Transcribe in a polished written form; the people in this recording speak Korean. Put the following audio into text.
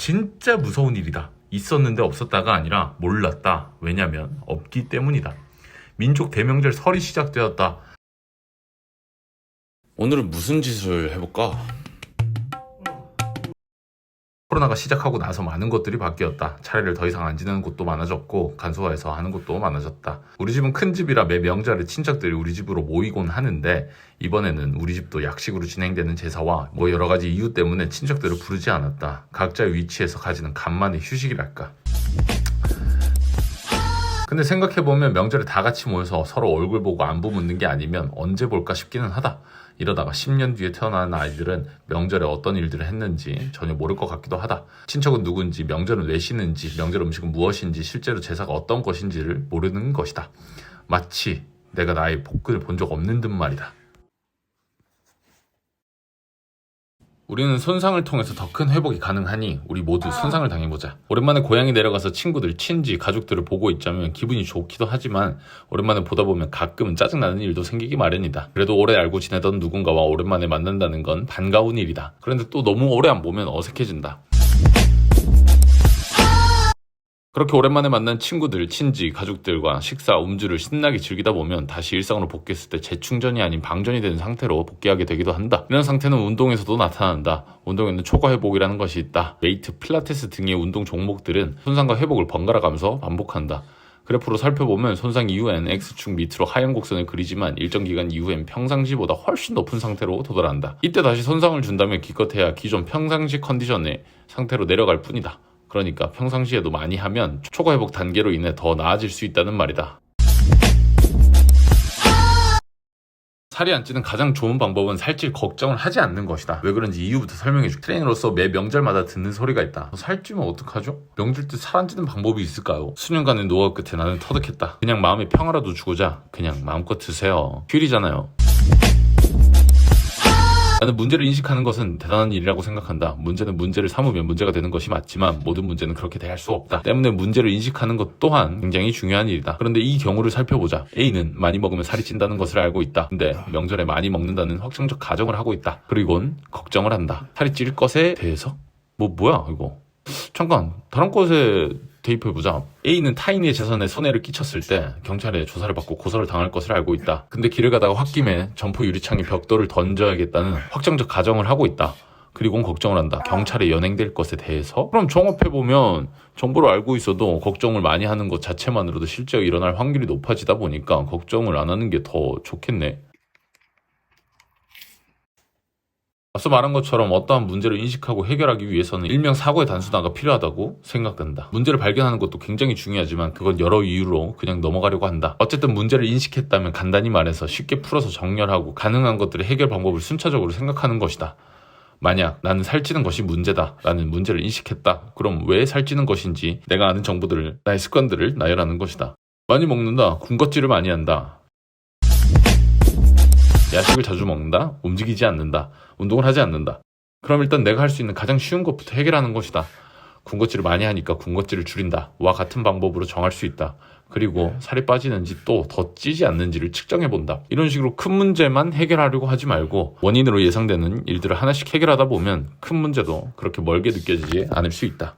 진짜 무서운 일이다. 있었는데 없었다가 아니라 몰랐다. 왜냐면 없기 때문이다. 민족 대명절 설이 시작되었다. 오늘은 무슨 짓을 해볼까? 코로나가 시작하고 나서 많은 것들이 바뀌었다. 차례를 더 이상 안 지내는 곳도 많아졌고 간소화해서 하는 곳도 많아졌다. 우리 집은 큰 집이라 매 명절에 친척들이 우리 집으로 모이곤 하는데 이번에는 우리 집도 약식으로 진행되는 제사와 여러 가지 이유 때문에 친척들을 부르지 않았다. 각자의 위치에서 가지는 간만의 휴식이랄까. 근데 생각해보면 명절에 다 같이 모여서 서로 얼굴 보고 안부 묻는 게 아니면 언제 볼까 싶기는 하다. 이러다가 10년 뒤에 태어나는 아이들은 명절에 어떤 일들을 했는지 전혀 모를 것 같기도 하다. 친척은 누군지, 명절은 왜 쉬는지, 명절 음식은 무엇인지, 실제로 제사가 어떤 것인지를 모르는 것이다. 마치 내가 나의 복근을 본 적 없는 듯 말이다. 우리는 손상을 통해서 더 큰 회복이 가능하니 우리 모두 손상을 당해보자. 오랜만에 고향에 내려가서 친구들, 친지, 가족들을 보고 있자면 기분이 좋기도 하지만 오랜만에 보다 보면 가끔은 짜증나는 일도 생기기 마련이다. 그래도 오래 알고 지내던 누군가와 오랜만에 만난다는 건 반가운 일이다. 그런데 또 너무 오래 안 보면 어색해진다. 그렇게 오랜만에 만난 친구들, 친지, 가족들과 식사, 음주를 신나게 즐기다 보면 다시 일상으로 복귀했을 때 재충전이 아닌 방전이 된 상태로 복귀하게 되기도 한다. 이런 상태는 운동에서도 나타난다. 운동에는 초과 회복이라는 것이 있다. 웨이트, 필라테스 등의 운동 종목들은 손상과 회복을 번갈아 가면서 반복한다. 그래프로 살펴보면 손상 이후엔 X축 밑으로 하얀 곡선을 그리지만 일정 기간 이후엔 평상시보다 훨씬 높은 상태로 도달한다. 이때 다시 손상을 준다면 기껏해야 기존 평상시 컨디션의 상태로 내려갈 뿐이다. 그러니까 평상시에도 많이 하면 초과 회복 단계로 인해 더 나아질 수 있다는 말이다. 살이 안 찌는 가장 좋은 방법은 살찔 걱정을 하지 않는 것이다. 왜 그런지 이유부터 설명해줄게. 트레이너로서 매 명절마다 듣는 소리가 있다. 살찌면 어떡하죠? 명절 때 살 안 찌는 방법이 있을까요? 수년간의 노하우 끝에 나는 터득했다. 그냥 마음의 평화라도 주고자 그냥 마음껏 드세요. 휴일이잖아요. 나는 문제를 인식하는 것은 대단한 일이라고 생각한다. 문제는 문제를 삼으면 문제가 되는 것이 맞지만 모든 문제는 그렇게 대할 수 없다. 때문에 문제를 인식하는 것 또한 굉장히 중요한 일이다. 그런데 이 경우를 살펴보자. A는 많이 먹으면 살이 찐다는 것을 알고 있다. 근데 명절에 많이 먹는다는 확정적 가정을 하고 있다. 그리고는 걱정을 한다. 살이 찔 것에 대해서? 뭐야 이거. 잠깐 다른 것에 대입해보자. A는 타인의 재산에 손해를 끼쳤을 때 경찰에 조사를 받고 고소를 당할 것을 알고 있다. 근데 길을 가다가 홧김에 점포 유리창에 벽돌을 던져야겠다는 확정적 가정을 하고 있다. 그리고는 걱정을 한다. 경찰에 연행될 것에 대해서? 그럼 종합해보면 정보를 알고 있어도 걱정을 많이 하는 것 자체만으로도 실제로 일어날 확률이 높아지다 보니까 걱정을 안 하는 게 더 좋겠네. 앞서 말한 것처럼 어떠한 문제를 인식하고 해결하기 위해서는 일명 사고의 단순화가 필요하다고 생각된다. 문제를 발견하는 것도 굉장히 중요하지만 그건 여러 이유로 그냥 넘어가려고 한다. 어쨌든 문제를 인식했다면 간단히 말해서 쉽게 풀어서 정렬하고 가능한 것들의 해결 방법을 순차적으로 생각하는 것이다. 만약 나는 살찌는 것이 문제다 라는 문제를 인식했다. 그럼 왜 살찌는 것인지 내가 아는 정보들을, 나의 습관들을 나열하는 것이다. 많이 먹는다. 군것질을 많이 한다. 야식을 자주 먹는다. 움직이지 않는다. 운동을 하지 않는다. 그럼 일단 내가 할 수 있는 가장 쉬운 것부터 해결하는 것이다. 군것질을 많이 하니까 군것질을 줄인다. 와 같은 방법으로 정할 수 있다. 그리고 살이 빠지는지 또 더 찌지 않는지를 측정해본다. 이런 식으로 큰 문제만 해결하려고 하지 말고 원인으로 예상되는 일들을 하나씩 해결하다 보면 큰 문제도 그렇게 멀게 느껴지지 않을 수 있다.